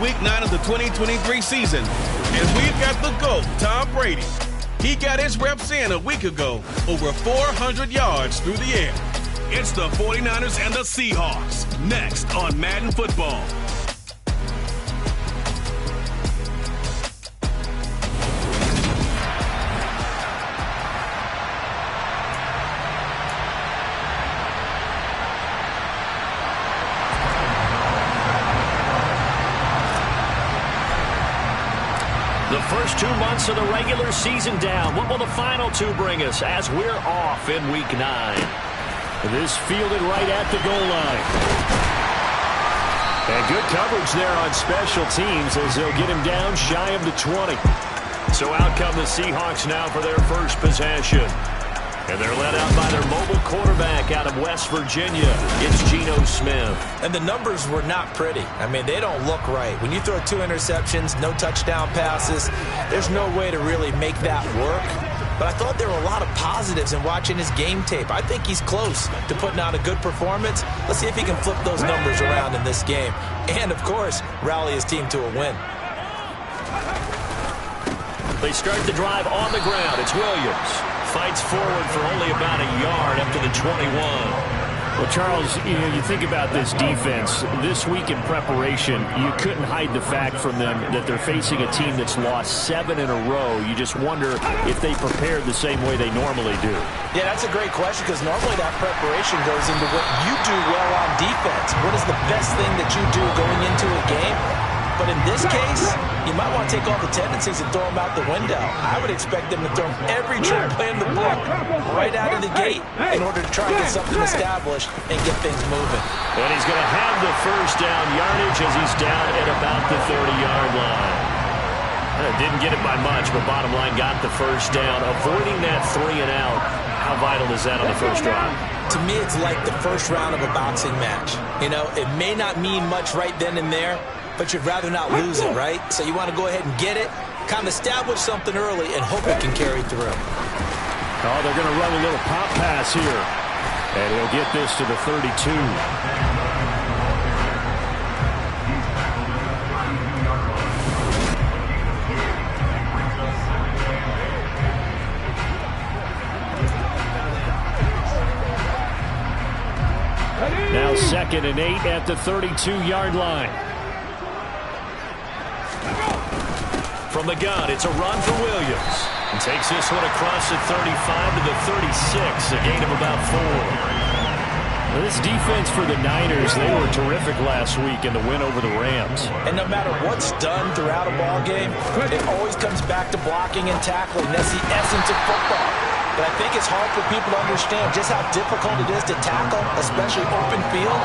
Week 9 of the 2023 season. And we've got the GOAT, Tom Brady. He got his reps in a week ago, over 400 yards through the air. It's the 49ers and the Seahawks, next on Madden Football. The first 2 months of the regular season down. What will the final 2 bring us as we're off in Week 9? This fielded right at the goal line. And good coverage there on special teams as they'll get him down shy of the 20. So out come the Seahawks now for their first possession. And they're led out by their mobile quarterback out of West Virginia. It's Geno Smith. And the numbers were not pretty. I mean, they don't look right. When you throw 2 interceptions, no touchdown passes, there's no way to really make that work. But I thought there were a lot of positives in watching his game tape. I think he's close to putting out a good performance. Let's see if he can flip those numbers around in this game. And, of course, rally his team to a win. They start the drive on the ground. It's Williams. Fights forward for only about a yard up to the 21. Well, Charles, you think about this defense. This week in preparation, you couldn't hide the fact from them that they're facing a team that's lost 7 in a row. You just wonder if they prepared the same way they normally do. Yeah, that's a great question because normally that preparation goes into what you do well on defense. What is the best thing that you do going into a game? But in this case, you might want to take all the tendencies and throw them out the window. I would expect them to throw every trick play in the book right out of the gate in order to try and get something established and get things moving. And he's going to have the first down yardage as he's down at about the 30-yard line. Didn't get it by much, but bottom line got the first down. Avoiding that 3 and out, how vital is that on the first drive? To me, it's like the first round of a boxing match. You know, it may not mean much right then and there, but you'd rather not lose it, right? So you want to go ahead and get it, kind of establish something early, and hope it can carry through. Oh, they're going to run a little pop pass here. And he'll get this to the 32. Now 2nd and 8 at the 32-yard line. From the gun, it's a run for Williams. And takes this one across the 35 to the 36, a gain of about 4. Well, this defense for the Niners, they were terrific last week in the win over the Rams. And no matter what's done throughout a ball game, it always comes back to blocking and tackling. That's the essence of football. But I think it's hard for people to understand just how difficult it is to tackle, especially open field.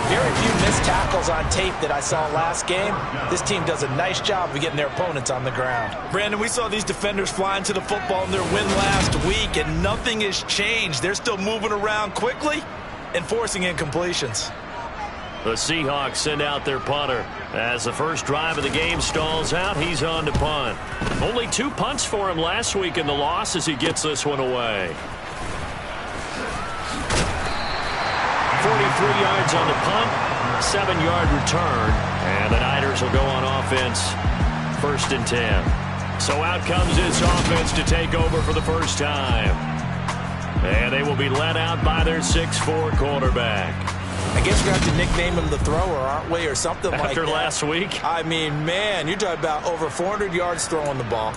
Very few missed tackles on tape that I saw last game. This team does a nice job of getting their opponents on the ground. Brandon, we saw these defenders flying to the football in their win last week, and nothing has changed. They're still moving around quickly and forcing incompletions. The Seahawks send out their punter. As the first drive of the game stalls out, he's on to punt. Only 2 punts for him last week in the loss as he gets this one away. 43 yards on the punt, 7-yard return, and the Niners will go on offense 1st and 10. So out comes this offense to take over for the first time. And they will be led out by their 6'4" quarterback. I guess we're going to have to nickname him the thrower, aren't we, or something like that. After last week? I mean, man, you're talking about over 400 yards throwing the ball.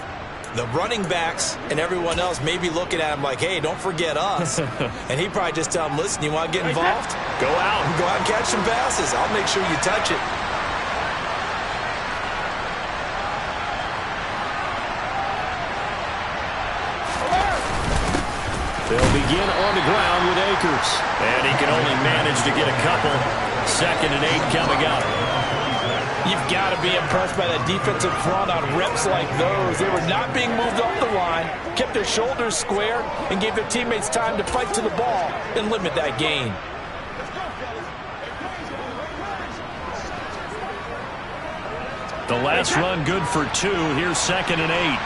The running backs and everyone else may be looking at him like, hey, don't forget us. And he'd probably just tell him, listen, you want to get involved? Go out and catch some passes. I'll make sure you touch it. They'll begin on the ground with Akers. And he can only manage to get a couple. 2nd and 8 coming up. You've got to be impressed by that defensive front on reps like those. They were not being moved off the line, kept their shoulders square, and gave their teammates time to fight to the ball and limit that gain. The last run good for 2. Here's 2nd and 8.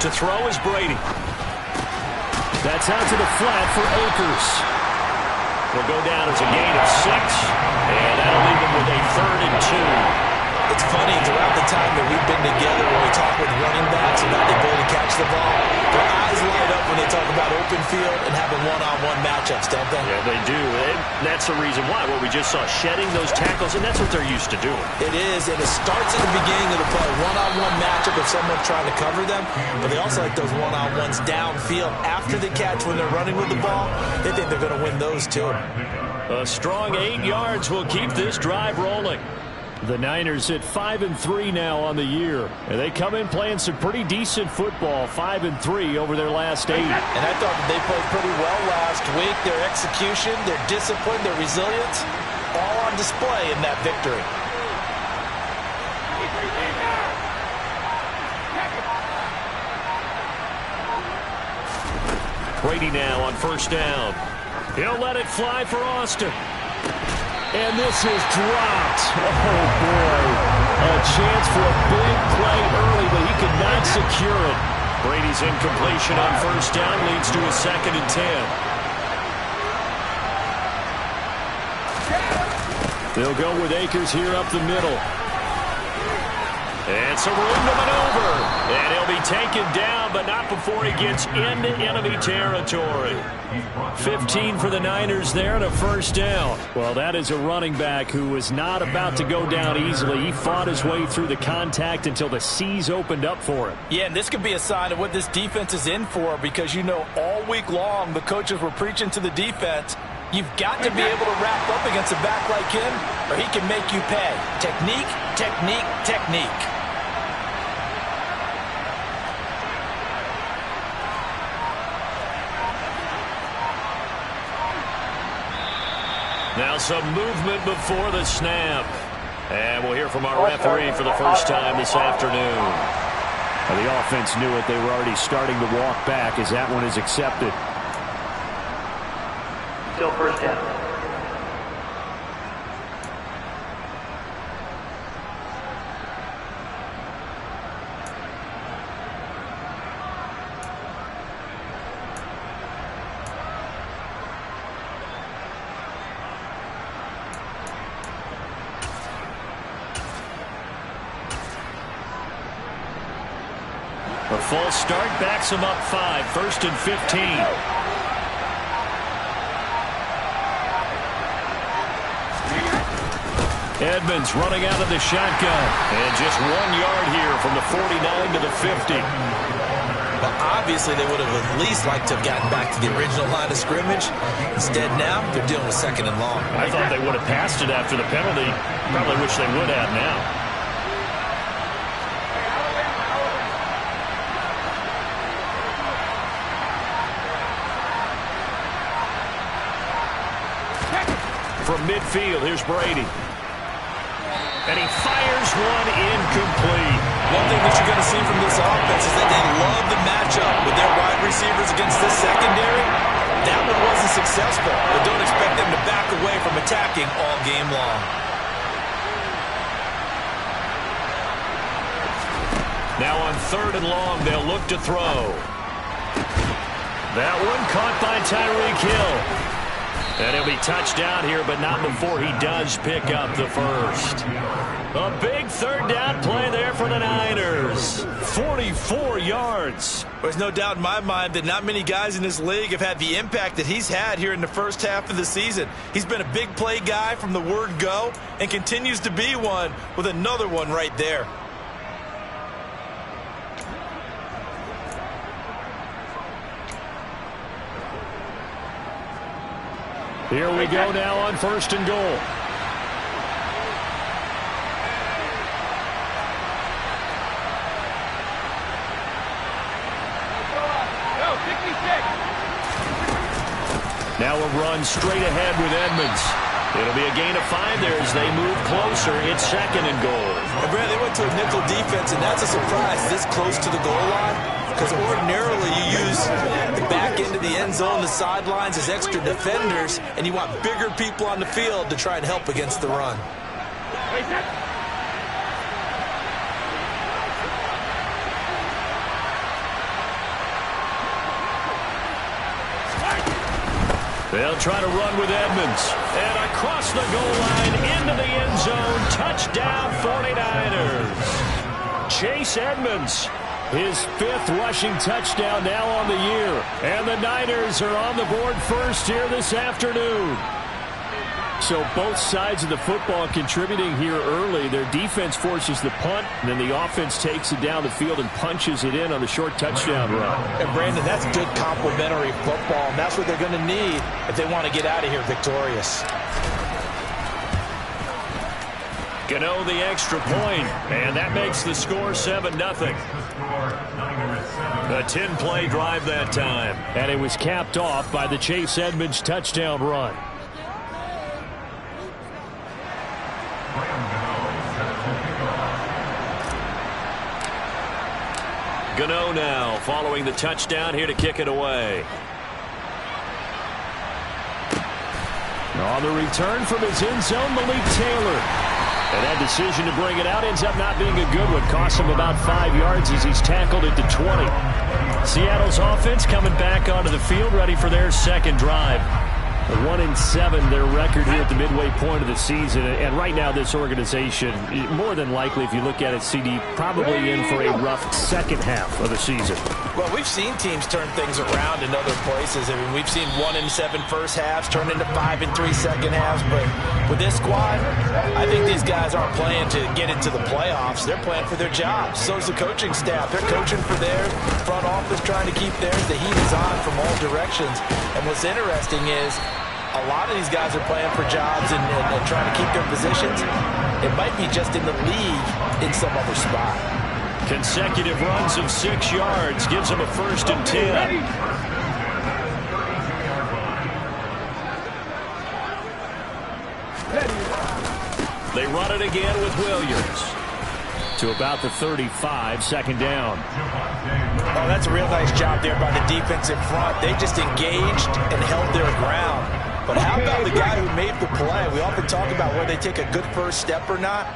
To throw is Brady. That's out to the flat for Akers. Will go down as a gain of 6, and that'll leave him with a 3rd and 2. It's funny, throughout the time that we've been together, when we talk with running backs about the ability to catch the ball, their eyes light up when they talk about open field and having one-on-one matchups, don't they? Yeah, they do. And that's the reason why. What we just saw, shedding those tackles, and that's what they're used to doing. It is, and it starts at the beginning of the play. One-on-one matchup if someone's trying to cover them, but they also like those one-on-ones downfield after the catch when they're running with the ball. They think they're going to win those, too. A strong 8 yards will keep this drive rolling. The Niners at 5-3 now on the year. And they come in playing some pretty decent football, 5-3 over their last 8. And I thought that they played pretty well last week. Their execution, their discipline, their resilience, all on display in that victory. Brady now on 1st down. He'll let it fly for Austin. And this is dropped. Oh, boy. A chance for a big play early, but he could not secure it. Brady's incompletion on 1st down leads to a 2nd and 10. They'll go with Akers here up the middle. And some room to maneuver. And he'll be taken down, but not before he gets into enemy territory. 15 for the Niners there and a 1st down. Well, that is a running back who was not about to go down easily. He fought his way through the contact until the seas opened up for him. Yeah, and this could be a sign of what this defense is in for, because you know all week long the coaches were preaching to the defense, you've got to be able to wrap up against a back like him or he can make you pay. Technique, technique, technique. Now some movement before the snap. And we'll hear from our referee for the first time this afternoon. Well, the offense knew it. They were already starting to walk back as that one is accepted. Still 1st down. A false start backs him up 5, 1st and 15. Edmonds running out of the shotgun. And just 1 yard here from the 49 to the 50. But obviously they would have at least liked to have gotten back to the original line of scrimmage. Instead now they're dealing with 2nd and long. I thought they would have passed it after the penalty. Probably wish they would have now. From midfield, here's Brady. And he fires one incomplete. One thing that you're going to see from this offense is that they love the matchup with their wide receivers against this secondary. That one wasn't successful, but don't expect them to back away from attacking all game long. Now on 3rd and long, they'll look to throw. That one caught by Tyreek Hill. And he'll be touched down here, but not before he does pick up the 1st. A big 3rd down play there for the Niners. 44 yards. There's no doubt in my mind that not many guys in this league have had the impact that he's had here in the first half of the season. He's been a big play guy from the word go and continues to be one with another one right there. Here we go now on 1st and goal. Now a run straight ahead with Edmonds. It'll be a gain of 5 there as they move closer. It's 2nd and goal. And Brad, they went to a nickel defense, and that's a surprise this close to the goal line. Because ordinarily you use the back end of the end zone, the sidelines as extra defenders, and you want bigger people on the field to try and help against the run. They'll try to run with Edmonds. And across the goal line into the end zone. Touchdown 49ers. Chase Edmonds, his 5th rushing touchdown now on the year. And the Niners are on the board first here this afternoon. So both sides of the football contributing here early. Their defense forces the punt, and then the offense takes it down the field and punches it in on a short touchdown run. And Brandon, that's good complementary football, and that's what they're going to need if they want to get out of here victorious. Gano the extra point, and that makes the score 7-0. A 10-play drive that time. And it was capped off by the Chase Edmonds touchdown run. Gano now following the touchdown here to kick it away. On the return from his end zone, Malik Taylor. And that decision to bring it out ends up not being a good one. Cost him about 5 yards as he's tackled it to 20. Seattle's offense coming back onto the field, ready for their second drive. 1-7, their record here at the midway point of the season. And right now, this organization, more than likely, if you look at it, CD, probably in for a rough second half of the season. Well, we've seen teams turn things around in other places. I mean, we've seen 1-7 first halves turn into 5-3 second halves. But with this squad, I think these guys aren't playing to get into the playoffs. They're playing for their jobs. So is the coaching staff. They're coaching for theirs. Front office trying to keep theirs. The heat is on from all directions. And what's interesting is a lot of these guys are playing for jobs and trying to keep their positions. It might be just in the league in some other spot. Consecutive runs of 6 yards gives them a 1st and 10. They run it again with Williams. To about the 35, second down. Oh, that's a real nice job there by the defensive front. They just engaged and held their ground. But how about the guy who made the play? We often talk about whether they take a good first step or not.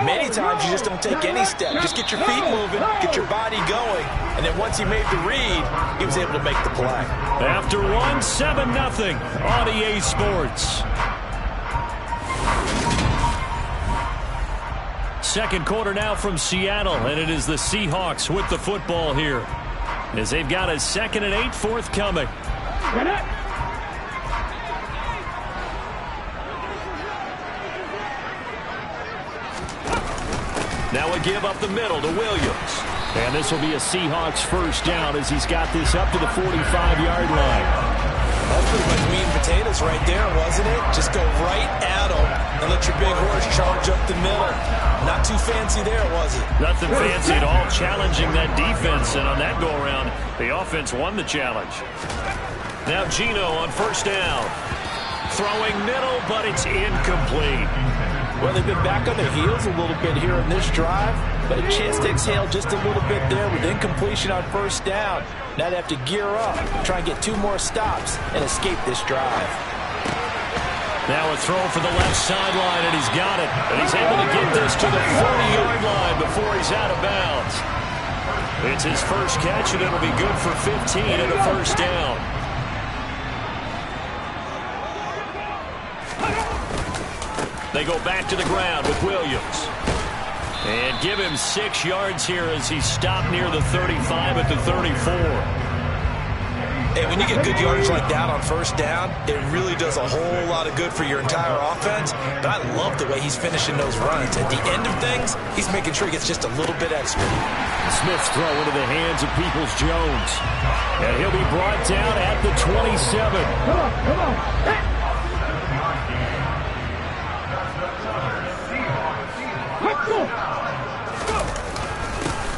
Many times you just don't take any step. Just get your feet moving, get your body going, and then once he made the read, he was able to make the play. After 7-0 on EA Sports. Second quarter now from Seattle, and it is the Seahawks with the football here as they've got a 2nd and 8 forthcoming. Now a give up the middle to Williams. And this will be a Seahawks first down as he's got this up to the 45-yard line. That's pretty much meat and potatoes right there, wasn't it? Just go right at them and let your big horse charge up the middle. Not too fancy there, was it? Nothing fancy at all, challenging that defense. And on that go-around, the offense won the challenge. Now Geno on first down. Throwing middle, but it's incomplete. Well, they've been back on their heels a little bit here in this drive, but a chance to exhale just a little bit there with incompletion on first down. Now they have to gear up, try and get 2 more stops, and escape this drive. Now a throw for the left sideline, and he's got it. And he's able to get this to the 40-yard line before he's out of bounds. It's his first catch, and it'll be good for 15 and a first down. They go back to the ground with Williams. And give him 6 yards here as he's stopped near the 35 at the 34. Hey, when you get good yardage like that on first down, it really does a whole lot of good for your entire offense. But I love the way he's finishing those runs. At the end of things, he's making sure he gets just a little bit extra. Smith's throw into the hands of Peoples-Jones. And he'll be brought down at the 27. Come on.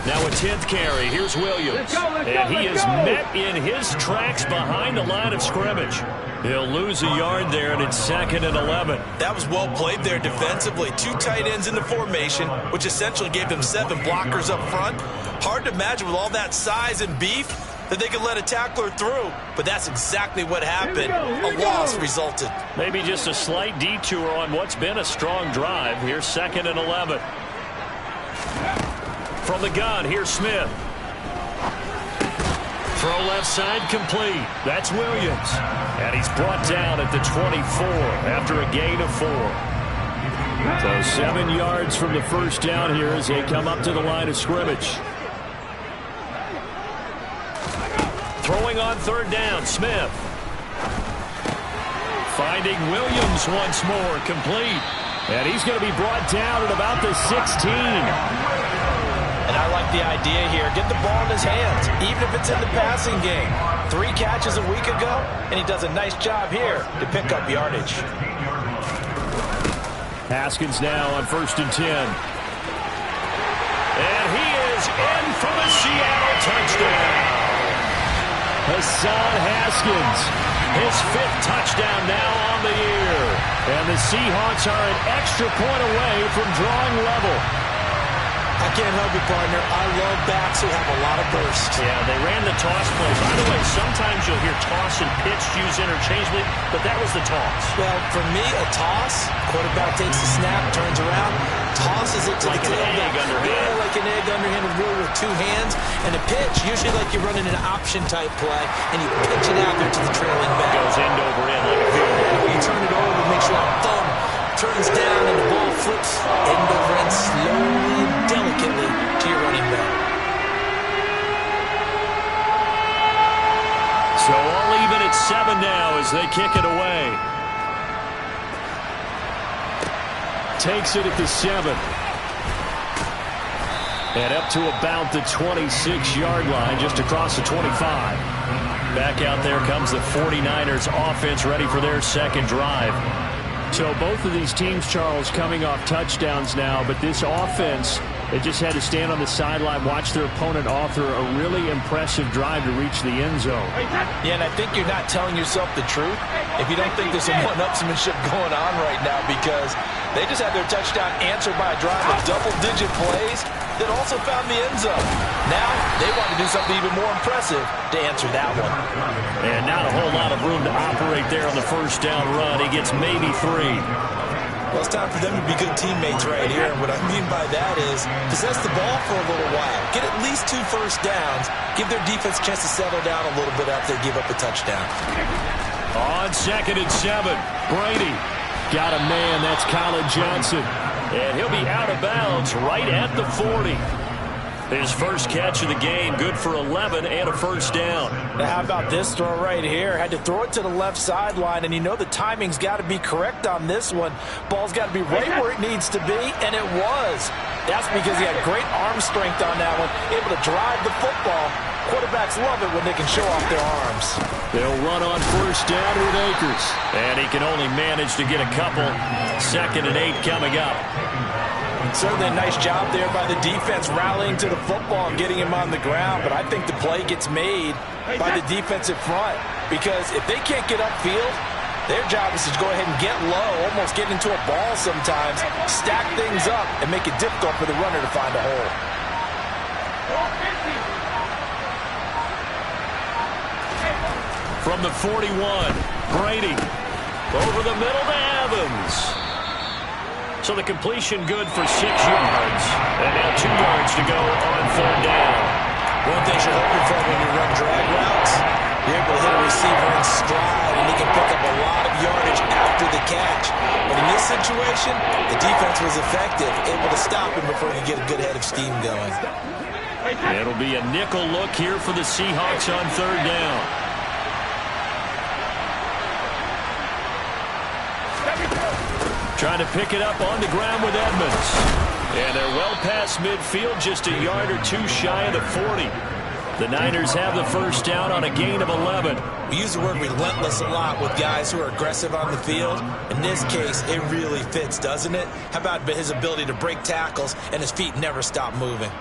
Now a 10th carry. Here's Williams. And he is met in his tracks behind the line of scrimmage. He'll lose a yard there, and it's 2nd and 11. That was well played there defensively. 2 tight ends in the formation, which essentially gave them 7 blockers up front. Hard to imagine with all that size and beef that they could let a tackler through. But that's exactly what happened. A loss resulted. Maybe just a slight detour on what's been a strong drive. Here's 2nd and 11. From the gun, here's Smith. Throw left side complete. That's Williams. And he's brought down at the 24 after a gain of 4. So 7 yards from the first down here as they come up to the line of scrimmage. Throwing on third down, Smith. Finding Williams once more, complete. And he's going to be brought down at about the 16. And I like the idea here. Get the ball in his hands, even if it's in the passing game. 3 catches a week ago, and he does a nice job here to pick up yardage. Haskins now on 1st and 10. And he is in for the Seattle touchdown. Hassan Haskins, his 5th touchdown now on the year. And the Seahawks are an extra point away from drawing level. I can't help it, partner. I love backs who have a lot of burst. Yeah, they ran the toss play. By the way, sometimes you'll hear toss and pitch used interchangeably, but that was the toss. Well, for me, a toss, quarterback takes the snap, turns around, tosses it to like the tailback. Like an egg underhand. Yeah, like an egg underhand, really with 2 hands. And a pitch, usually like you're running an option-type play, and you pitch it out there to the trailing back. Goes end over end like a field goal. You turn it over, make sure that thumb turns down and the ball flips end over end slowly and delicately to your running back. So all even at 7 now as they kick it away. Takes it at the 7. And up to about the 26-yard line, just across the 25. Back out there comes the 49ers offense ready for their second drive. So both of these teams, Charles, coming off touchdowns now, but this offense, they just had to stand on the sideline, watch their opponent author a really impressive drive to reach the end zone. Yeah, and I think you're not telling yourself the truth if you don't think there's some one-upsmanship going on right now, because they just had their touchdown answered by a drive of double-digit plays that also found the end zone. Now they want to do something even more impressive to answer that one. And not a whole lot of room to operate there on the first down run. He gets maybe 3. Well, it's time for them to be good teammates right here. And what I mean by that is possess the ball for a little while. Get at least 2 first downs. Give their defense a chance to settle down a little bit after they give up a touchdown. On 2nd and 7, Brady. Got a man, that's Colin Johnson. And he'll be out of bounds right at the 40. His first catch of the game, good for 11 and a first down. Now how about this throw right here? Had to throw it to the left sideline, and you know the timing's got to be correct on this one. Ball's got to be right where it needs to be, and it was. That's because he had great arm strength on that one, able to drive the football. Quarterbacks love it when they can show off their arms. They'll run on first down with Akers. And he can only manage to get a couple. 2nd and 8 coming up. Certainly a nice job there by the defense rallying to the football and getting him on the ground. But I think the play gets made by the defensive front, because if they can't get upfield, their job is to go ahead and get low, almost get into a ball sometimes, stack things up, and make it difficult for the runner to find a hole. From the 41, Brady over the middle to Evans. So the completion good for 6 yards. And now 2 yards to go on 3rd down. One thing you're hoping for when you run drag routes, you're able to hit a receiver in stride, and he can pick up a lot of yardage after the catch. But in this situation, the defense was effective, able to stop him before he could get a good head of steam going. It'll be a nickel look here for the Seahawks on 3rd down. Trying to pick it up on the ground with Edmonds. And they're well past midfield, just a yard or 2 shy of the 40. The Niners have the first down on a gain of 11. We use the word relentless a lot with guys who are aggressive on the field. In this case, it really fits, doesn't it? How about his ability to break tackles and his feet never stop moving?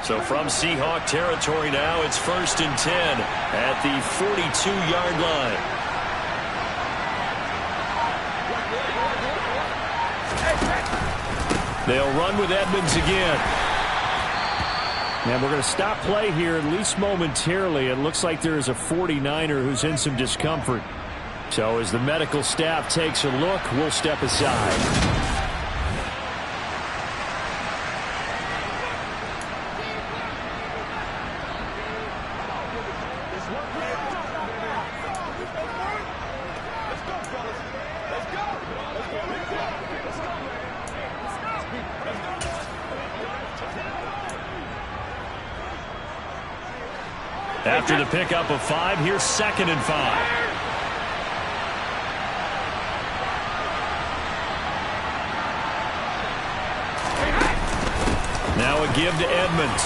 So from Seahawk territory now, it's 1st and 10 at the 42-yard line. They'll run with Edmonds again. And we're going to stop play here, at least momentarily. It looks like there is a 49er who's in some discomfort. So as the medical staff takes a look, we'll step aside. After the pickup of 5, here's 2nd and 5. Now a give to Edmonds.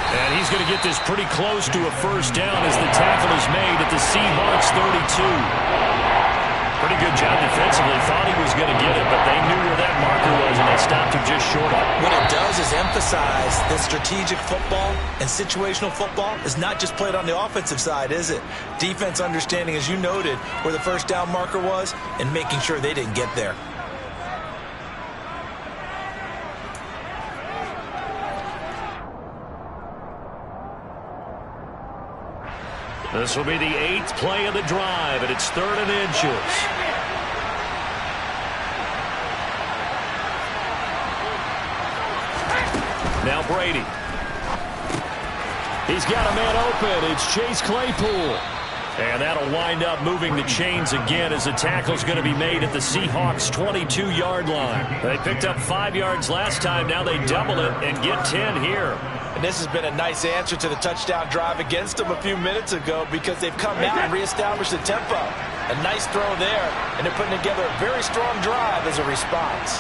And he's going to get this pretty close to a first down as the tackle is made at the Seahawks 32. Pretty good job defensively. Thought he was going to get it, but they knew where that marker was, and they stopped him just short of it. What it does is emphasize that strategic football and situational football is not just played on the offensive side, is it? Defense understanding, as you noted, where the first down marker was and making sure they didn't get there. This will be the 8th play of the drive, and it's 3rd and inches. Now Brady. He's got a man open. It's Chase Claypool. And that'll wind up moving the chains again as the tackle's going to be made at the Seahawks' 22-yard line. They picked up 5 yards last time. Now they double it and get 10 here. And this has been a nice answer to the touchdown drive against them a few minutes ago because they've come out and reestablished the tempo. A nice throw there, and they're putting together a very strong drive as a response.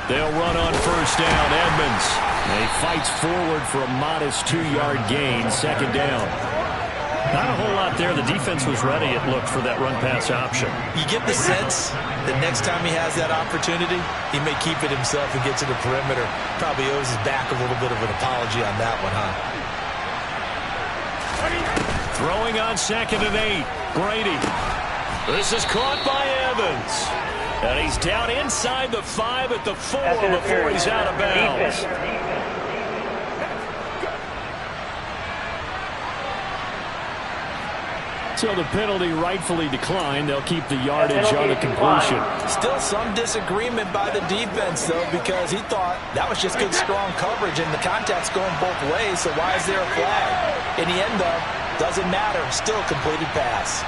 They'll run on first down. Edmonds. He fights forward for a modest 2-yard gain. 2nd down. Not a whole lot there. The defense was ready, it looked, for that run-pass option. You get the sense that next time he has that opportunity, he may keep it himself and get to the perimeter. Probably owes his back a little bit of an apology on that one, huh? Throwing on 2nd and 8. Brady. This is caught by Evans. And he's down inside the 5 at the 4 before he's out of bounds. So the penalty rightfully declined. They'll keep the yardage on the completion. Still some disagreement by the defense, though, because he thought that was just good, strong coverage, and the contact's going both ways, so why is there a flag? In the end, though, doesn't matter. Still a completed pass.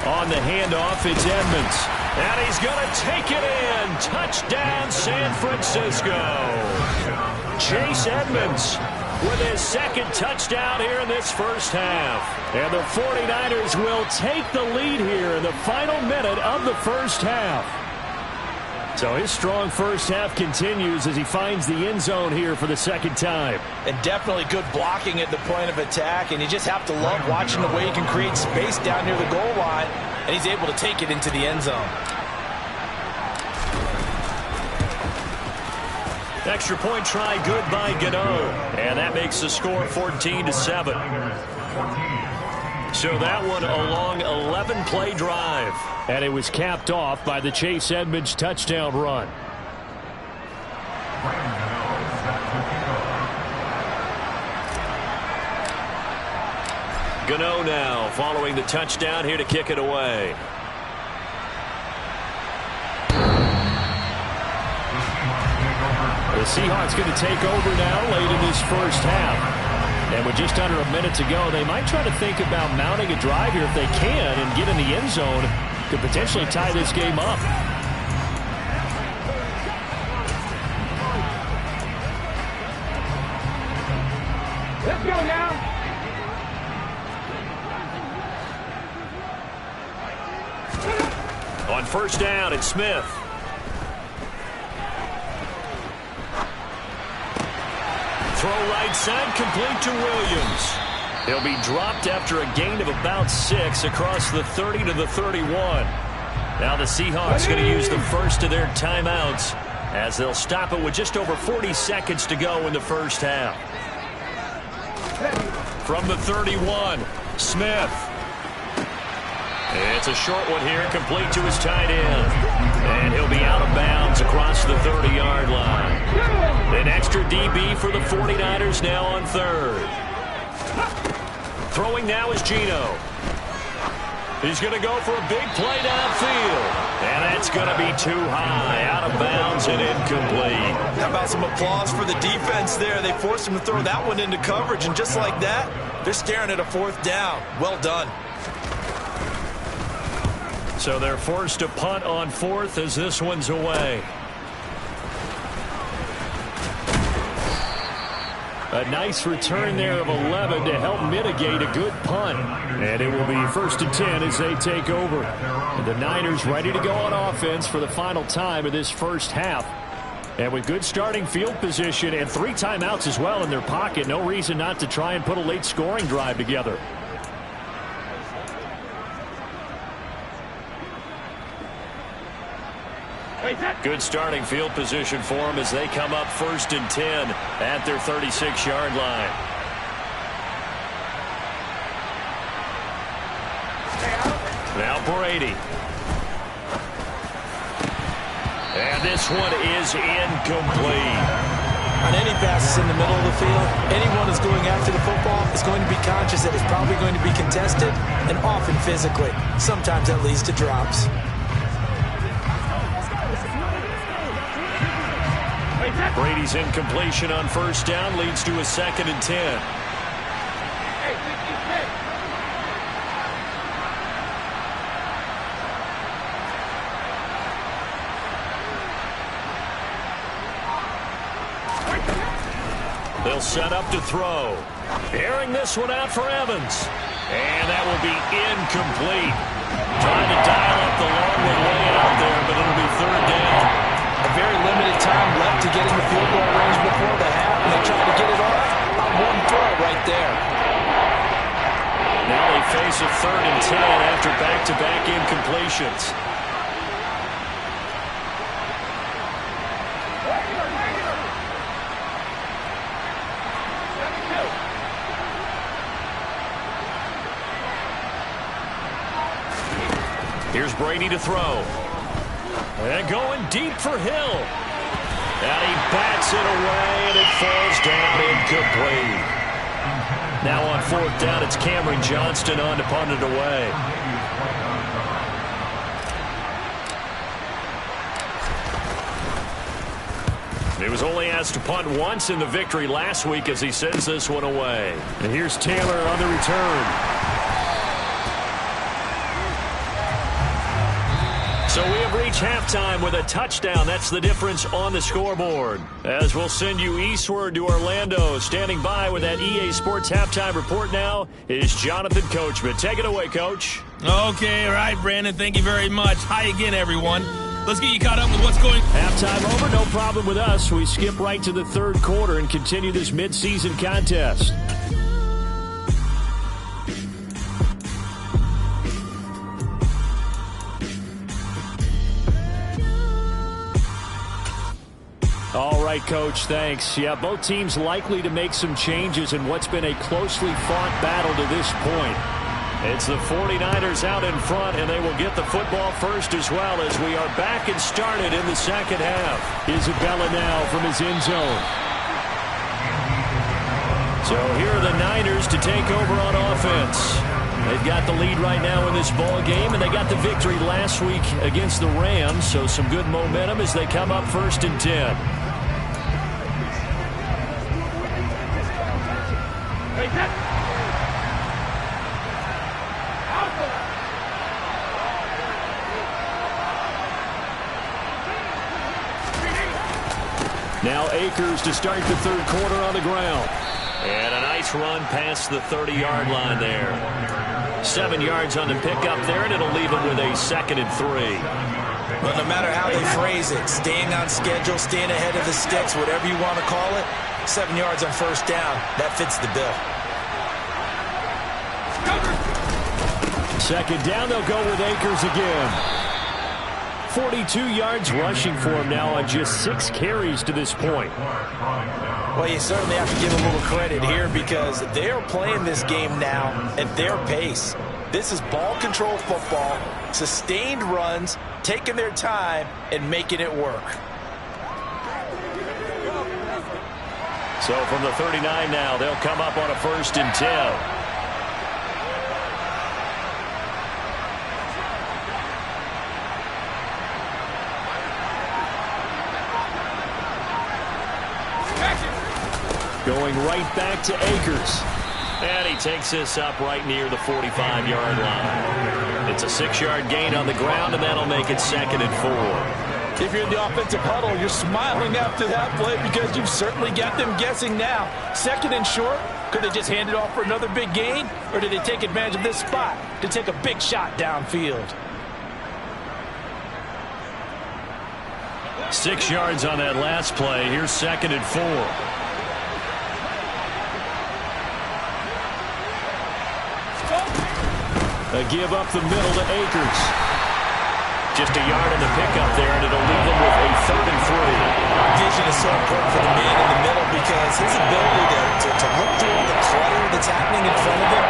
On the handoff, it's Edmonds. And he's going to take it in. Touchdown, San Francisco. Chase Edmonds with his 2nd touchdown here in this first half. And the 49ers will take the lead here in the final minute of the first half. So his strong first half continues as he finds the end zone here for the 2nd time. And definitely good blocking at the point of attack, and you just have to love watching the way he can create space down near the goal line, and he's able to take it into the end zone. Extra point try good by Gano. And that makes the score 14-7. So that one a long 11-play drive. And it was capped off by the Chase Edmonds touchdown run. Gano now following the touchdown here to kick it away. The Seahawks going to take over now late in this first half. And with just under a minute to go, they might try to think about mounting a drive here if they can and get in the end zone. Could potentially tie this game up. Let's go now. On first down, it's Smith. Throw right side, complete to Williams. He'll be dropped after a gain of about 6 across the 30 to the 31. Now the Seahawks going to use the first of their timeouts as they'll stop it with just over 40 seconds to go in the first half. From the 31, Smith. It's a short one here, complete to his tight end. And he'll be out of bounds across the 30-yard line. An extra DB for the 49ers now on third. Throwing now is Geno. He's going to go for a big play downfield. And that's going to be too high, out of bounds and incomplete. How about some applause for the defense there? They forced him to throw that one into coverage, and just like that, they're staring at a fourth down. Well done. So they're forced to punt on fourth as this one's away. A nice return there of 11 to help mitigate a good punt. And it will be 1st and 10 as they take over. And the Niners ready to go on offense for the final time of this first half. And with good starting field position and 3 timeouts as well in their pocket, no reason not to try and put a late scoring drive together. Good starting field position for them as they come up 1st and 10 at their 36-yard line. Now Brady. And this one is incomplete. On any passes in the middle of the field, anyone who's going after the football is going to be conscious that it's probably going to be contested, and often physically. Sometimes that leads to drops. Brady's incompletion on 1st down leads to a 2nd and 10. They'll set up to throw. Airing this one out for Evans. And that will be incomplete. Trying to dial up the long one way out there, but it'll be 3rd down. A very limited time left to get in the field goal range before the half, and they try to get it off on one throw right there. Now they face a 3rd and 10 after back-to-back incompletions. Here's Brady to throw. And going deep for Hill. And he bats it away, and it falls down incomplete. Now on 4th down, it's Cameron Johnston on to punt it away. He was only asked to punt once in the victory last week as he sends this one away. And here's Taylor on the return. So we have reached halftime with a touchdown. That's the difference on the scoreboard. As we'll send you eastward to Orlando. Standing by with that EA Sports halftime report now is Jonathan Coachman. Take it away, Coach. Okay, all right, Brandon. Thank you very much. Hi again, everyone. Let's get you caught up with what's going on. Halftime over, no problem with us. We skip right to the 3rd quarter and continue this midseason contest. All right, Coach, thanks. Yeah, both teams likely to make some changes in what's been a closely fought battle to this point. It's the 49ers out in front, and they will get the football first as well as we are back and started in the 2nd half. Isabella now from his end zone. So here are the Niners to take over on offense. They've got the lead right now in this ball game, and they got the victory last week against the Rams, so some good momentum as they come up 1st and 10. Now Akers to start the 3rd quarter on the ground. And a nice run past the 30-yard line there. 7 yards on the pickup there, and it'll leave him with a 2nd and 3. But no matter how they phrase it, staying on schedule, staying ahead of the sticks, whatever you want to call it, 7 yards on 1st down, that fits the bill. 2nd down, they'll go with Akers again. 42 yards rushing for him now on just 6 carries to this point. Well, you certainly have to give a little credit here because they're playing this game now at their pace. This is ball control football, sustained runs, taking their time, and making it work. So from the 39 now, they'll come up on a 1st and 10. Going right back to Akers. And he takes this up right near the 45-yard line. It's a 6-yard gain on the ground, and that'll make it 2nd and 4. If you're in the offensive huddle, you're smiling after that play because you've certainly got them guessing now. 2nd and short, could they just hand it off for another big gain? Or did they take advantage of this spot to take a big shot downfield? 6 yards on that last play. Here's 2nd and 4. A give up the middle to Akers. Just a yard in the pickup there, and it'll leave them with a 3rd and 3. Vision is so important for the man in the middle because his ability to look through all the clutter that's happening in front of him,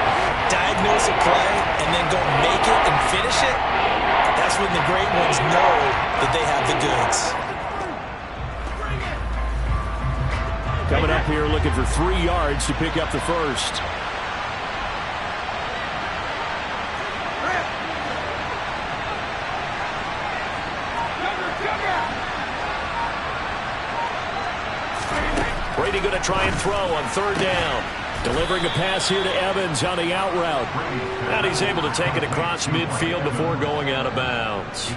diagnose a play, and then go make it and finish it, that's when the great ones know that they have the goods. Coming up here looking for 3 yards to pick up the 1st. Brady going to try and throw on 3rd down. Delivering a pass here to Evans on the out route. And he's able to take it across midfield before going out of bounds.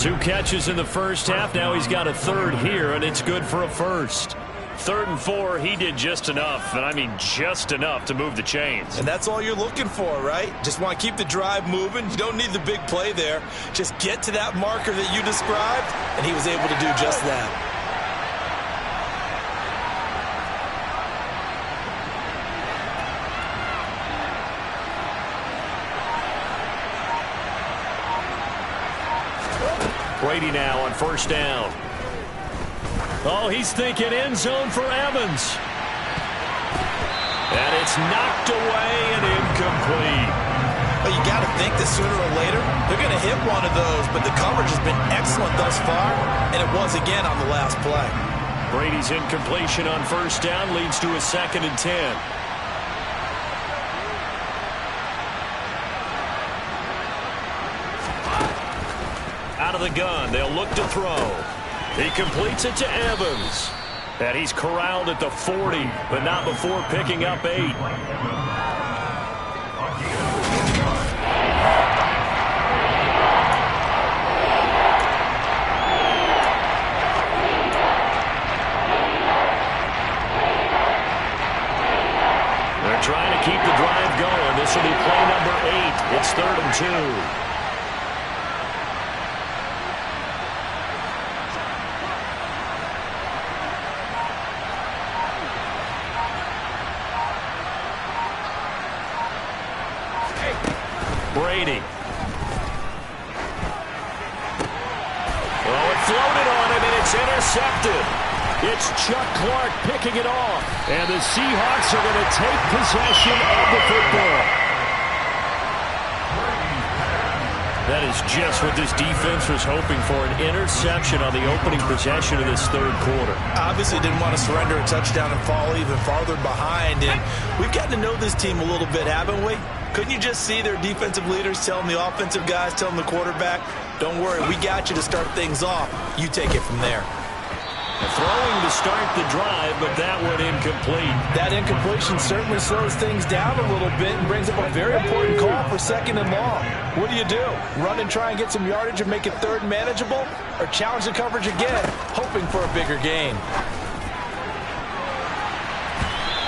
2 catches in the first half. Now he's got a 3rd here, and it's good for a 1st. 3rd and 4, he did just enough, and I mean just enough to move the chains. And that's all you're looking for, right? Just want to keep the drive moving. You don't need the big play there. Just get to that marker that you described, and he was able to do just that. Brady now on 1st down. Oh, he's thinking end zone for Evans. And it's knocked away and incomplete. Well, you got to think that sooner or later they're going to hit one of those, but the coverage has been excellent thus far, and it was again on the last play. Brady's incompletion on 1st down leads to a 2nd and 10. Out of the gun, they'll look to throw. He completes it to Evans. And he's corralled at the 40, but not before picking up 8. They're trying to keep the drive going. This will be play number 8. It's 3rd and 2. Brady. Oh, it floated on him, and it's intercepted. It's Chuck Clark picking it off. And the Seahawks are going to take possession of the football. That is just what this defense was hoping for, an interception on the opening possession of this 3rd quarter. Obviously didn't want to surrender a touchdown and fall even farther behind. And we've gotten to know this team a little bit, haven't we? Couldn't you just see their defensive leaders telling the offensive guys, telling the quarterback, don't worry, we got you to start things off. You take it from there. Throwing to start the drive, but that went incomplete. That incompletion certainly slows things down a little bit and brings up a very important call for 2nd and long. What do? Run and try and get some yardage and make it 3rd and manageable? Or challenge the coverage again, hoping for a bigger gain?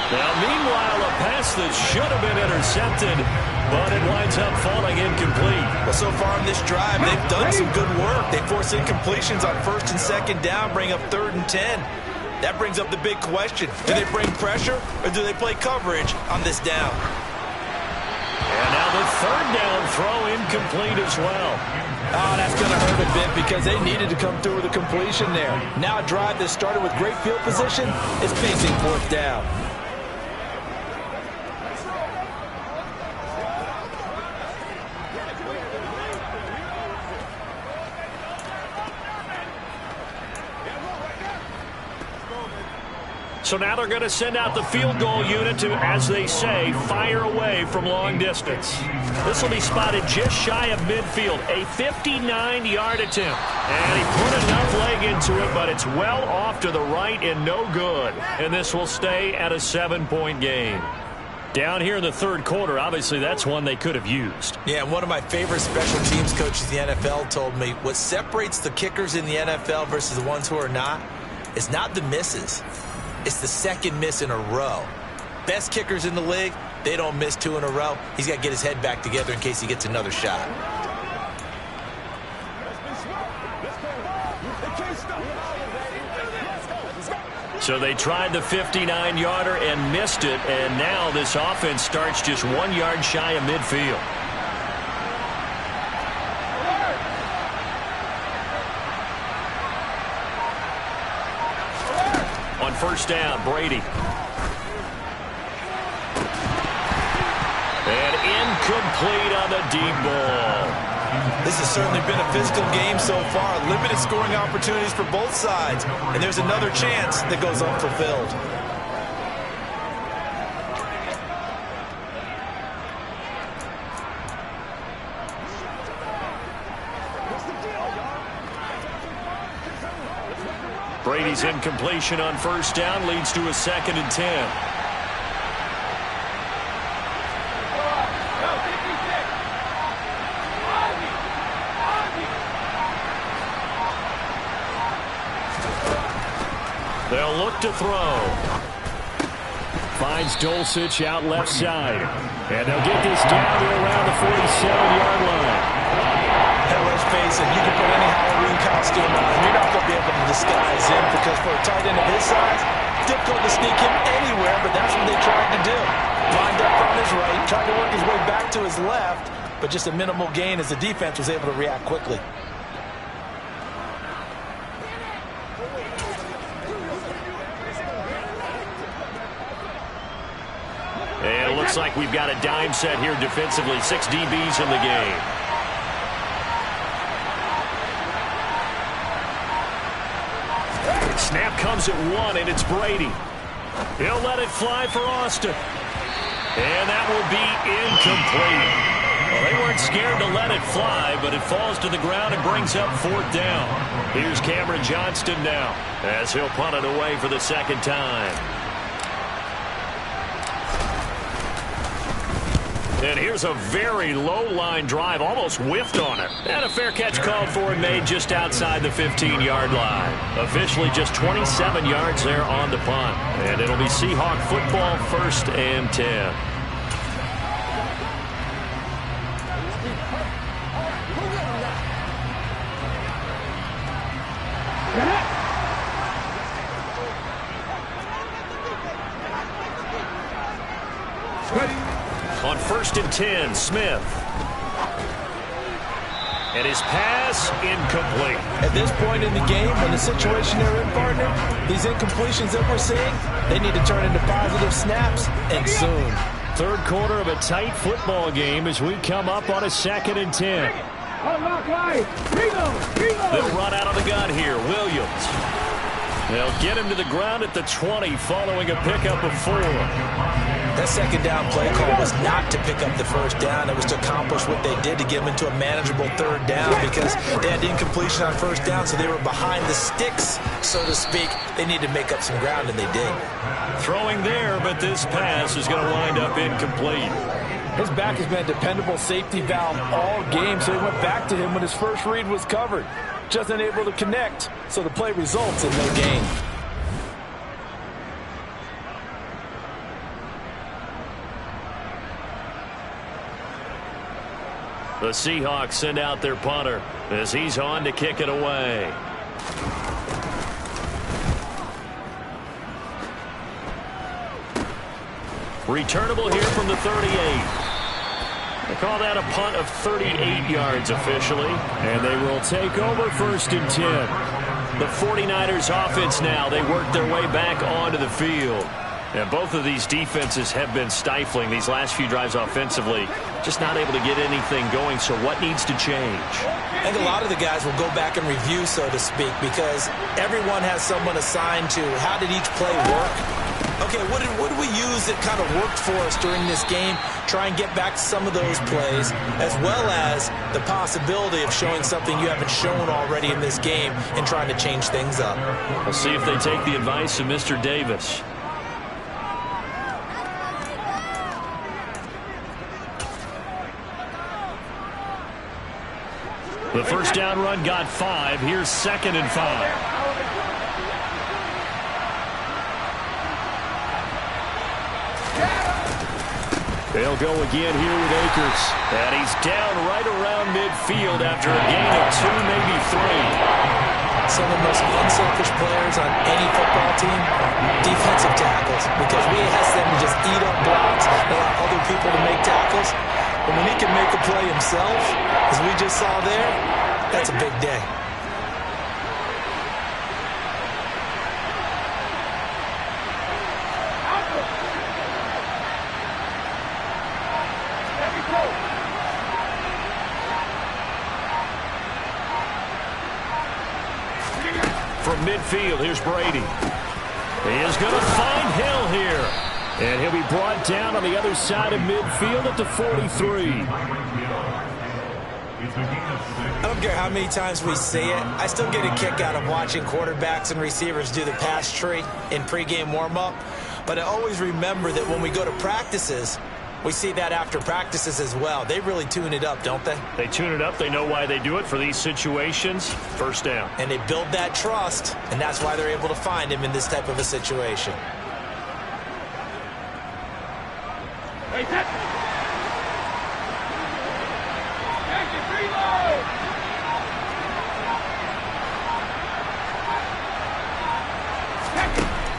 Now, meanwhile, a pass that should have been intercepted, but it winds up falling incomplete. Well, so far on this drive, they've done some good work. They force incompletions on 1st and 2nd down, bring up 3rd and 10. That brings up the big question. Do they bring pressure, or do they play coverage on this down? And now the 3rd down throw incomplete as well. Oh, that's going to hurt a bit because they needed to come through with a completion there. Now a drive that started with great field position is facing 4th down. So now they're going to send out the field goal unit to, as they say, fire away from long distance. This will be spotted just shy of midfield, a 59-yard attempt. And he put enough leg into it, but it's well off to the right and no good. And this will stay at a 7-point game. Down here in the third quarter, obviously that's one they could have used. Yeah, one of my favorite special teams coaches in the NFL told me what separates the kickers in the NFL versus the ones who are not is not the misses. It's the second miss in a row. Best kickers in the league, they don't miss 2 in a row. He's got to get his head back together in case he gets another shot. So they tried the 59-yarder and missed it, and now this offense starts just 1 yard shy of midfield. On first down, Brady. And incomplete on the deep ball. This has certainly been a physical game so far. Limited scoring opportunities for both sides. And there's another chance that goes unfulfilled. Brady's incompletion on first down leads to a 2nd and 10. They'll look to throw. Finds Dulcich out left side. And they'll get this down to around the 47-yard line. Hey, let's face it, you can put any Halloween costume on, and you're not going to be able to disguise him because for a tight end of his size, difficult to sneak him anywhere, but that's what they tried to do. Lined up on his right, tried to work his way back to his left, but just a minimal gain as the defense was able to react quickly. And it looks like we've got a dime set here defensively. 6 DBs in the game. Snap comes at 1, and it's Brady. He'll let it fly for Austin. And that will be incomplete. Well, they weren't scared to let it fly, but it falls to the ground and brings up 4th down. Here's Cameron Johnston now, as he'll punt it away for the 2nd time. And here's a very low-line drive, almost whiffed on it. And a fair catch called for and made just outside the 15-yard line. Officially just 27 yards there on the punt. And it'll be Seahawk football, 1st and 10. On 1st and 10, Smith. And his pass incomplete. At this point in the game, when the situation they're in, partner, these incompletions that we're seeing, they need to turn into positive snaps, and soon. Third quarter of a tight football game as we come up on a 2nd and 10. They'll run out of the gun here. Williams. They'll get him to the ground at the 20 following a pickup of 4. That 2nd down play call was not to pick up the 1st down. It was to accomplish what they did to get them into a manageable 3rd down because they had incompletion on 1st down, so they were behind the sticks, so to speak. They needed to make up some ground, and they did. Throwing there, but this pass is going to wind up incomplete. His back has been a dependable safety valve all game, so he went back to him when his first read was covered. Just unable to connect, so the play results in no gain. The Seahawks send out their punter as he's on to kick it away. Returnable here from the 38. They call that a punt of 38 yards officially. And they will take over 1st and 10. The 49ers offense now. They work their way back onto the field. And both of these defenses have been stifling these last few drives offensively. Just not able to get anything going, so what needs to change? I think a lot of the guys will go back and review, so to speak, because everyone has someone assigned to how did each play work. Okay, what did we use that kind of worked for us during this game? Try and get back to some of those plays, as well as the possibility of showing something you haven't shown already in this game and trying to change things up. We'll see if they take the advice of Mr. Davis. The first down run got 5. Here's 2nd and 5. They'll go again here with Akers. And he's down right around midfield after a gain of 2, maybe 3. Some of the most unselfish players on any football team, defensive tackles, because we ask them to just eat up blocks, allow other people to make tackles. But when he can make a play himself, as we just saw there, that's a big day. From midfield, here's Brady. He is going to find Hill here. And he'll be brought down on the other side of midfield at the 43. I don't care how many times we see it. I still get a kick out of watching quarterbacks and receivers do the pass tree in pregame warm-up. But I always remember that when we go to practices, we see that after practices as well. They really tune it up, don't they? They tune it up. They know why they do it for these situations. First down. And they build that trust, and that's why they're able to find him in this type of a situation.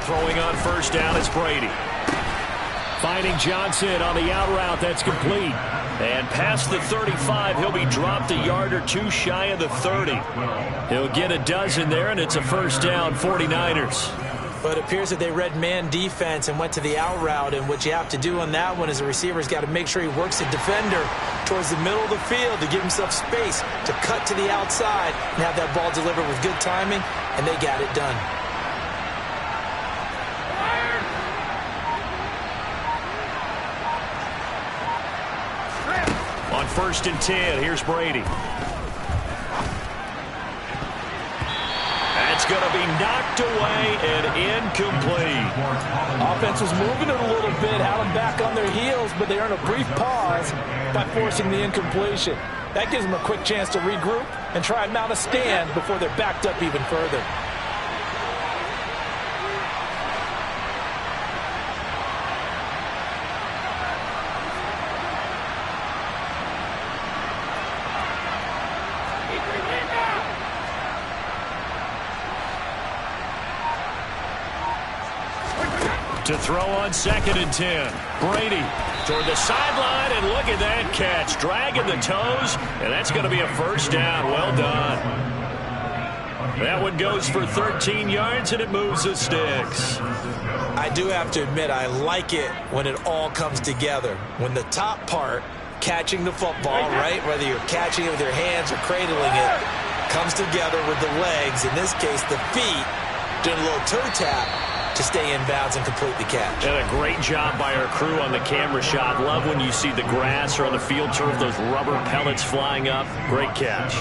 Throwing on first down, it's Brady. Finding Johnson on the out route. That's complete. And past the 35, he'll be dropped a yard or 2 shy of the 30. He'll get a dozen there, and it's a first down, 49ers. But it appears that they read man defense and went to the out route, and what you have to do on that one is the receiver's got to make sure he works the defender towards the middle of the field to give himself space to cut to the outside and have that ball delivered with good timing, and they got it done. On 1st and 10, here's Brady. That's going to be knocked away and incomplete. Offense was moving it a little bit, had them back on their heels, but they earned a brief pause by forcing the incompletion. That gives them a quick chance to regroup and try and mount a stand before they're backed up even further. To throw on 2nd and 10. Brady toward the sideline, and look at that catch. Dragging the toes, and that's going to be a first down. Well done. That one goes for 13 yards, and it moves the sticks. I do have to admit, I like it when it all comes together. When the top part, catching the football, right, whether you're catching it with your hands or cradling it, comes together with the legs, in this case the feet, doing a little toe tap to stay in bounds and complete the catch. And a great job by our crew on the camera shot. Love when you see the grass or on the field turf, those rubber pellets flying up. Great catch.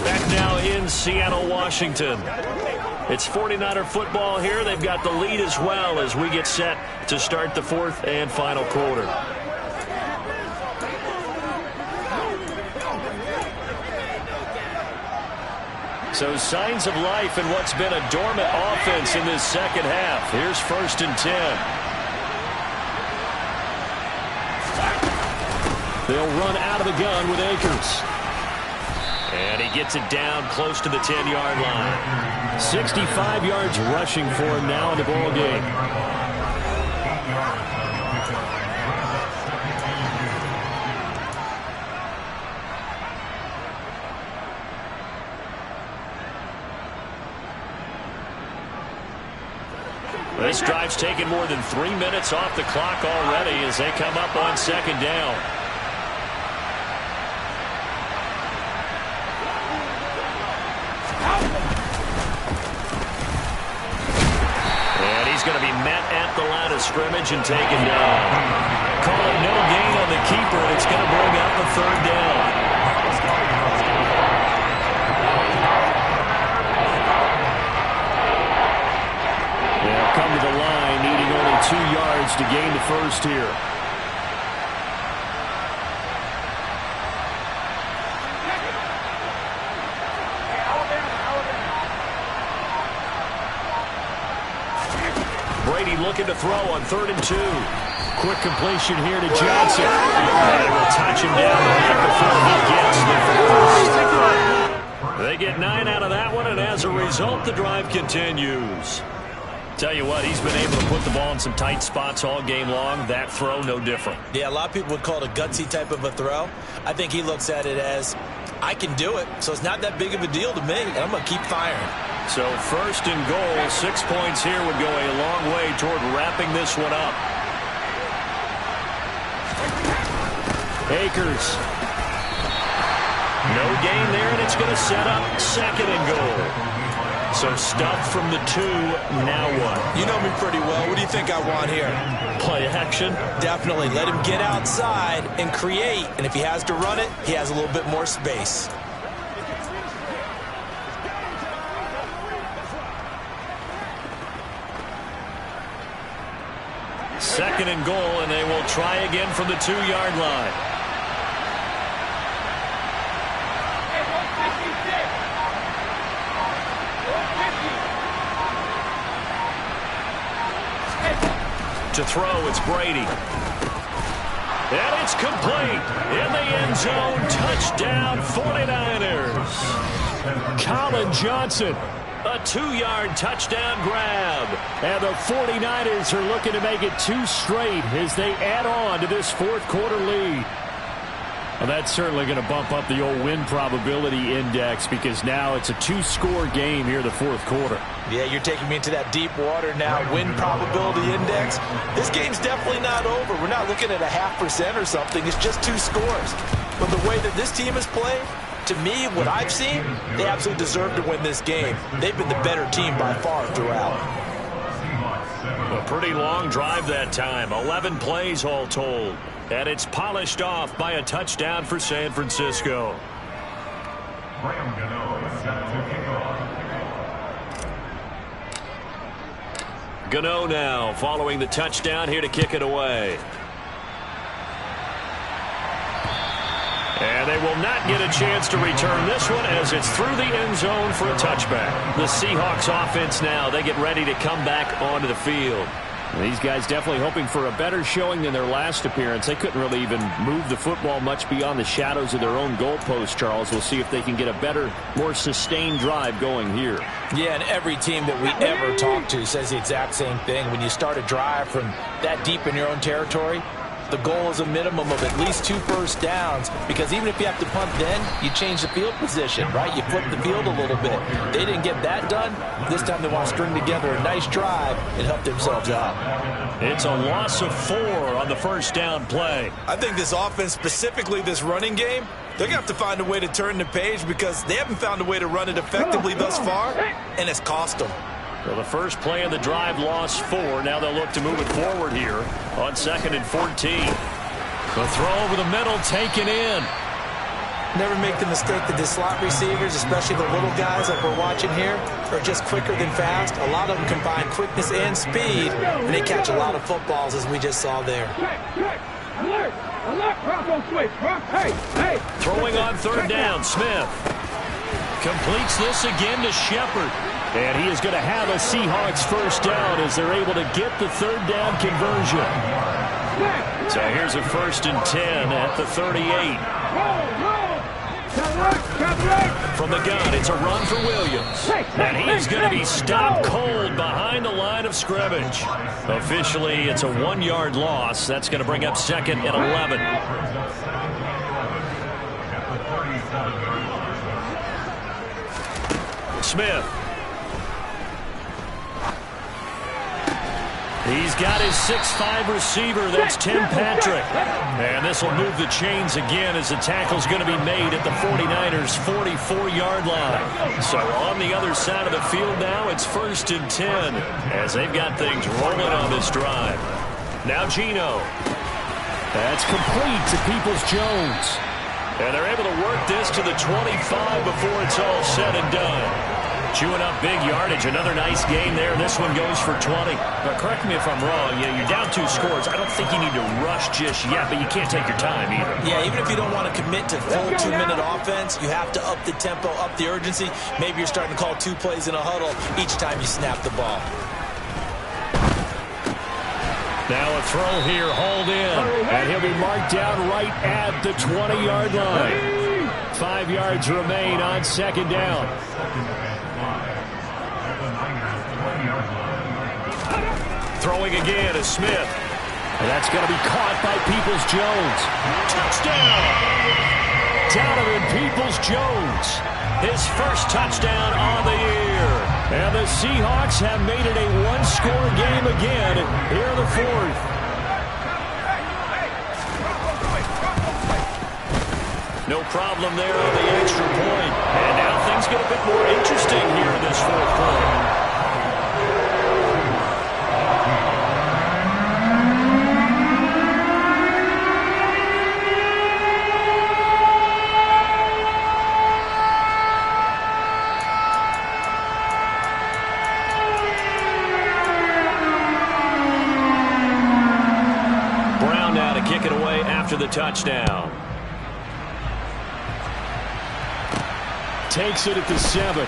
Back now in Seattle, Washington. It's 49er football here. They've got the lead as well as we get set to start the 4th and final quarter. So signs of life in what's been a dormant offense in this second half. Here's 1st and 10. They'll run out of the gun with Akers. And he gets it down close to the 10-yard line. 65 yards rushing for him now in the ball game. This drive's taken more than 3 minutes off the clock already as they come up on second down. And he's going to be met at the line of scrimmage and taken down. Call it no gain on the keeper, and it's going to bring up a third down. They'll come to the line, needing only 2 yards to gain the first here. Brady looking to throw on 3rd and 2. Quick completion here to Johnson. And they will touch him down the line before he gets the first. They get 9 out of that one, and as a result, the drive continues. Tell you what, he's been able to put the ball in some tight spots all game long. That throw, no different. Yeah, a lot of people would call it a gutsy type of a throw. I think he looks at it as, I can do it, so it's not that big of a deal to me, and I'm going to keep firing. So 1st and goal, 6 points here would go a long way toward wrapping this one up. Akers. No gain there, and it's going to set up 2nd and goal. So stuff from the 2, now what? You know me pretty well. What do you think I want here? Play action? Definitely. Let him get outside and create, and if he has to run it, he has a little bit more space. Second and goal, and they will try again from the 2-yard line. To throw, it's Brady. And it's complete. In the end zone, touchdown 49ers. Colin Johnson. A 2-yard touchdown grab. And the 49ers are looking to make it 2 straight as they add on to this 4th quarter lead. Well, that's certainly going to bump up the old win probability index because now it's a 2-score game here in the 4th quarter. Yeah, you're taking me into that deep water now. Win probability index. This game's definitely not over. We're not looking at a 0.5% or something. It's just 2 scores. But the way that this team has played, to me, what I've seen, they absolutely deserve to win this game. They've been the better team by far throughout. A pretty long drive that time. 11 plays all told. And it's polished off by a touchdown for San Francisco. Gano now following the touchdown here to kick it away. And they will not get a chance to return this one as it's through the end zone for a touchback. The Seahawks offense now, they get ready to come back onto the field. These guys definitely hoping for a better showing than their last appearance. They couldn't really even move the football much beyond the shadows of their own goalpost, Charles. We'll see if they can get a better, more sustained drive going here. Yeah, and every team that we ever talk to says the exact same thing. When you start a drive from that deep in your own territory, the goal is a minimum of at least 2 first downs, because even if you have to punt then, you change the field position, right? You flip the field a little bit. They didn't get that done. This time they want to string together a nice drive and help themselves out. It's a loss of 4 on the first down play. I think this offense, specifically this running game, they're going to have to find a way to turn the page because they haven't found a way to run it effectively thus far, and it's cost them. Well, the first play of the drive lost 4. Now they'll look to move it forward here on 2nd and 14. The throw over the middle taken in. Never make the mistake that the slot receivers, especially the little guys like we're watching here, are just quicker than fast. A lot of them combine quickness and speed, and they catch a lot of footballs, as we just saw there. Throwing on 3rd down, Smith. Completes this again to Shepard. And he is going to have a Seahawks first down as they're able to get the 3rd down conversion. So here's a 1st and 10 at the 38. From the gun, it's a run for Williams. And he's going to be stopped cold behind the line of scrimmage. Officially, it's a 1-yard loss. That's going to bring up 2nd and 11. Smith. He's got his 6'5 receiver. That's Tim Patrick. And this will move the chains again as the tackle's going to be made at the 49ers' 44-yard line. So on the other side of the field now, it's 1st and 10 as they've got things rolling on this drive. Now Geno. That's complete to Peoples-Jones. And they're able to work this to the 25 before it's all said and done. Chewing up big yardage. Another nice gain there. This one goes for 20. But correct me if I'm wrong. You know, you're down 2 scores. I don't think you need to rush just yet, but you can't take your time either. Yeah, even if you don't want to commit to full 2-minute offense, you have to up the tempo, up the urgency. Maybe you're starting to call 2 plays in a huddle each time you snap the ball. Now a throw here, hauled in. And he'll be marked down right at the 20-yard line. 5 yards remain on 2nd down. Throwing again is Smith. And that's going to be caught by Peoples-Jones. Touchdown! Donovan Peoples-Jones. His first touchdown on the year. And the Seahawks have made it a 1-score game again here in the 4th. No problem there on the extra point. And now things get a bit more interesting here in this 4th quarter. Kick it away after the touchdown. Takes it at the 7.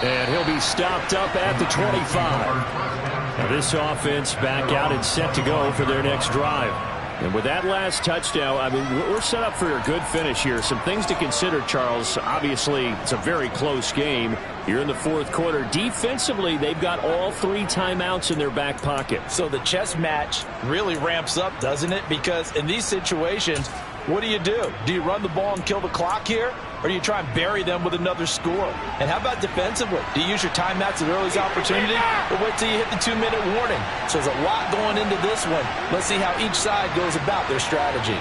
And he'll be stopped up at the 25. Now this offense back out and set to go for their next drive. And with that last touchdown, I mean, we're set up for a good finish here. Some things to consider, Charles. Obviously, it's a very close game. You're in the 4th quarter. Defensively, they've got all 3 timeouts in their back pocket. So the chess match really ramps up, doesn't it? Because in these situations, what do? Do you run the ball and kill the clock here? Or do you try and bury them with another score? And how about defensively? Do you use your timeouts at earliest opportunity? Or wait till you hit the 2-minute warning? So there's a lot going into this one. Let's see how each side goes about their strategy.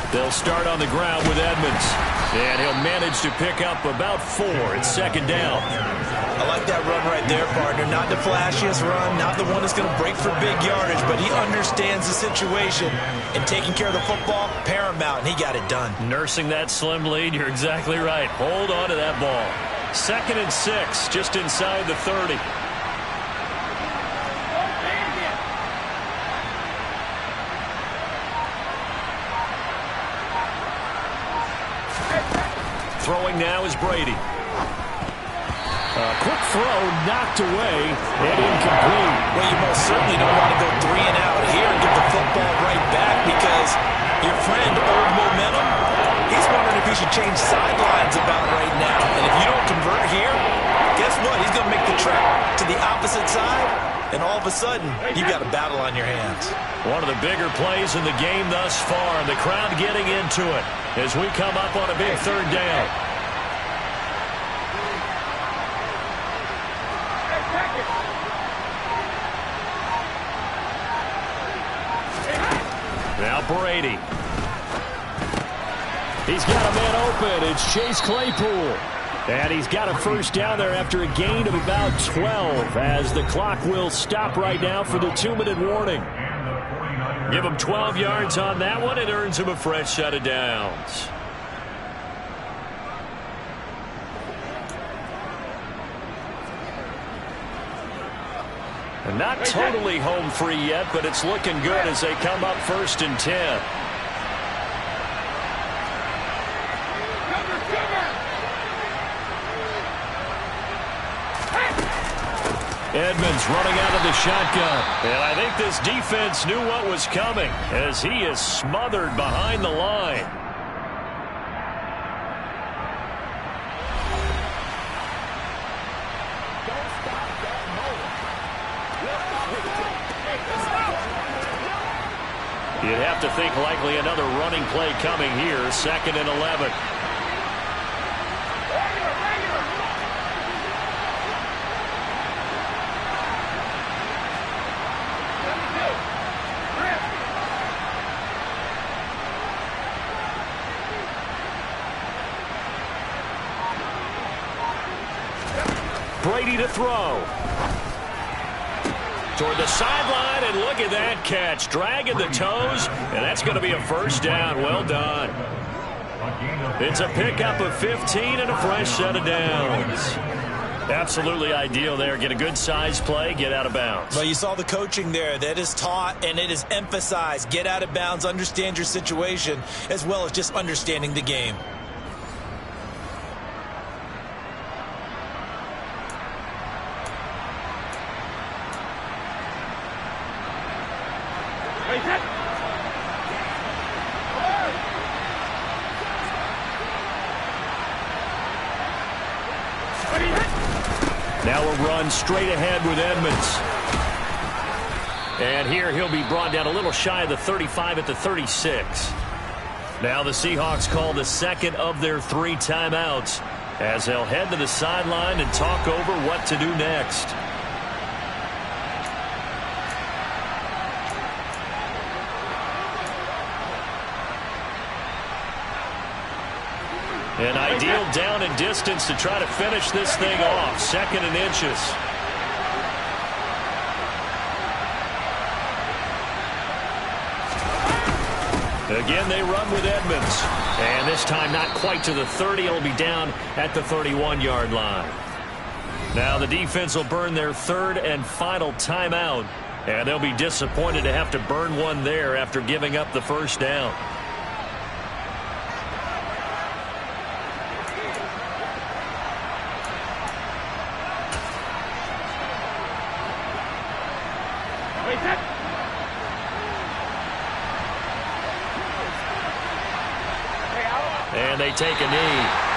They'll start on the ground with Edmonds. And he'll manage to pick up about 4 at 2nd down. I like that run right there, partner. Not the flashiest run, not the one that's going to break for big yardage, but he understands the situation, and taking care of the football, paramount, and he got it done. Nursing that slim lead, you're exactly right. Hold on to that ball. 2nd and 6, just inside the 30. Throwing now is Brady. Quick throw, knocked away, and incomplete. Well, you most certainly don't want to go 3 and out here and get the football right back because your friend, Old Momentum, he's wondering if he should change sidelines about right now. And if you don't convert here, guess what? He's going to make the trek to the opposite side, and all of a sudden, you've got a battle on your hands. One of the bigger plays in the game thus far, and the crowd getting into it as we come up on a big 3rd down. Now Brady. He's got a man open. It's Chase Claypool. And he's got a 1st down there after a gain of about 12 as the clock will stop right now for the 2-minute warning. Give him 12 yards on that one. It earns him a fresh set of downs. And not totally home free yet, but it's looking good as they come up 1st and 10. Edmonds running out of the shotgun. And I think this defense knew what was coming as he is smothered behind the line. You'd have to think likely another running play coming here. 2nd and 11. Brady to throw. Toward the sideline, and look at that catch. Dragging the toes, and that's going to be a first down. Well done. It's a pickup of 15 and a fresh set of downs. Absolutely ideal there. Get a good size play, get out of bounds. Well, you saw the coaching there. That is taught and it is emphasized. Get out of bounds, understand your situation, as well as just understanding the game. Now a run straight ahead with Edmonds. And here he'll be brought down a little shy of the 35 at the 36. Now the Seahawks call the second of their 3 timeouts as they'll head to the sideline and talk over what to do next. An ideal down and distance to try to finish this thing off. 2nd and inches. Again, they run with Edmonds. And this time not quite to the 30. It'll be down at the 31-yard line. Now the defense will burn their 3rd and final timeout. And they'll be disappointed to have to burn one there after giving up the first down. And they take a knee.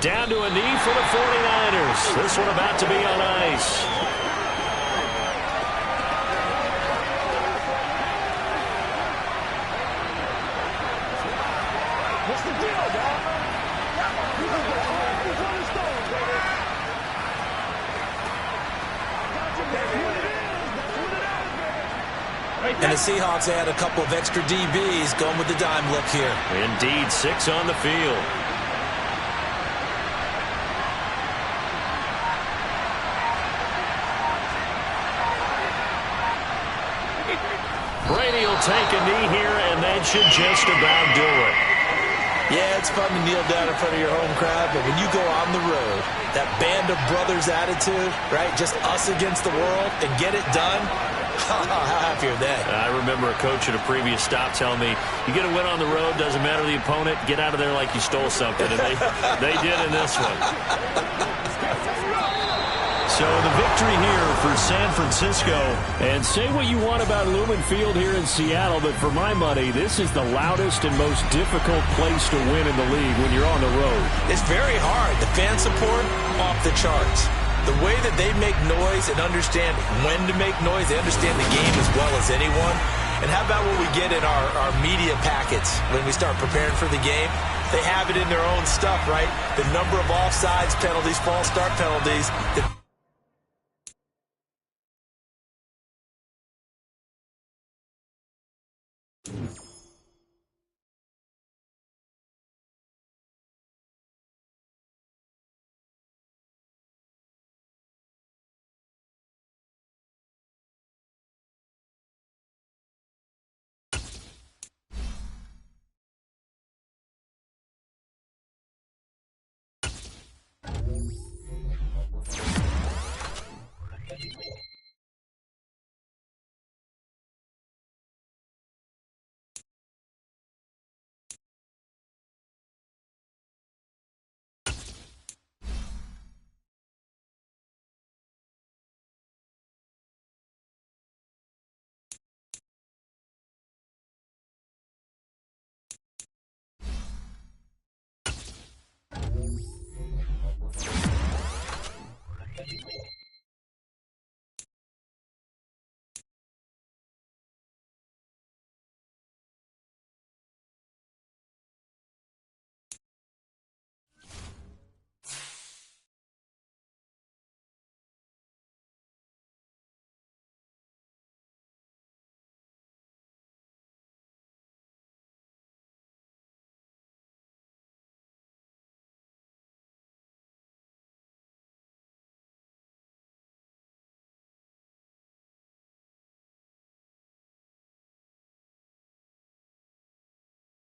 Down to a knee for the 49ers. This one about to be on ice. What's the deal, dog? And the Seahawks add a couple of extra DBs going with the dime look here. Indeed, 6 on the field. Brady will take a knee here, and that should just about do it. Yeah, it's fun to kneel down in front of your home crowd, but when you go on the road, that band of brothers attitude, right, just us against the world, and get it done, how happy are they? I remember a coach at a previous stop telling me, you get a win on the road, doesn't matter the opponent, get out of there like you stole something, and they did in this one. So the victory here for San Francisco. And say what you want about Lumen Field here in Seattle, but for my money, this is the loudest and most difficult place to win in the league when you're on the road. It's very hard. The fan support, off the charts. The way that they make noise and understand when to make noise, they understand the game as well as anyone. And how about what we get in our media packets when we start preparing for the game? They have it in their own stuff, right? The number of offsides penalties, false start penalties.